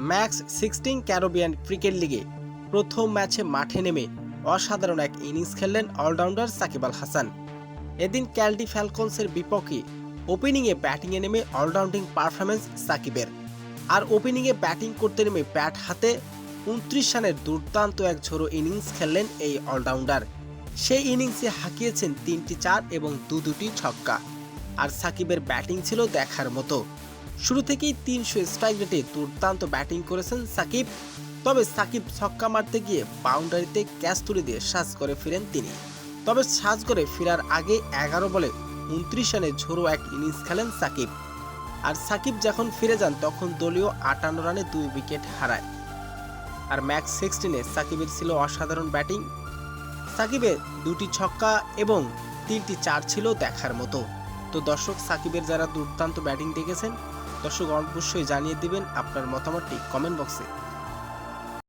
Max 16 Caribbean cricket লিগে প্রথম ম্যাচে মাঠে নেমে অসাধারণ এক ইনিংস খেললেন অলরাউন্ডার সাকিব আল হাসান। এদিন ক্যালডি ফ্যালকনসের বিপক্ষে ওপেনিংয়ে ব্যাটিংয়ে নেমে অলরাউন্ডিং পারফরমেন্স সাকিবের। আর ওপেনিংয়ে ব্যাটিং করতে নেমে ব্যাট হাতে 29 রানের দুর্দান্ত এক ঝোড়ো ইনিংস খেললেন এই অলরাউন্ডার। সেই ইনিংসে হাঁকিয়েছেন 3টি 4 এবং দুটি ছক্কা। আর সাকিবের ব্যাটিং ছিল দেখার মতো। শুরু থেকেই 300 স্ট্রাইক রেটে দুর্দান্ত ব্যাটিং করেছেন সাকিব। তবে সাকিব ছক্কা মারতে গিয়ে বাউন্ডারিতে ক্যাচ তুলে দিয়ে সাজ করে ফিরেন তিনি। তবে সাজ করে ফেরার আগে 11 বলে 29 রানে ঝোড়ো এক ইনিংস খেলেন সাকিব। আর সাকিব যখন ফিরে যান তখন দলীয় 58 রানে 2 উইকেট হারায়। আর ম্যাক্স 16-এ সাকিবের ছিল অসাধারণ ব্যাটিং। সাকিবের 2টি ছক্কা এবং 3টি 4 ছিল দেখার মতো। তো দর্শক, সাকিবের যারা দুর্দান্ত ব্যাটিং দেখেছেন, দর্শক অবশ্যই জানিয়ে দিবেন আপনার মতামতটি কমেন্ট বক্সে।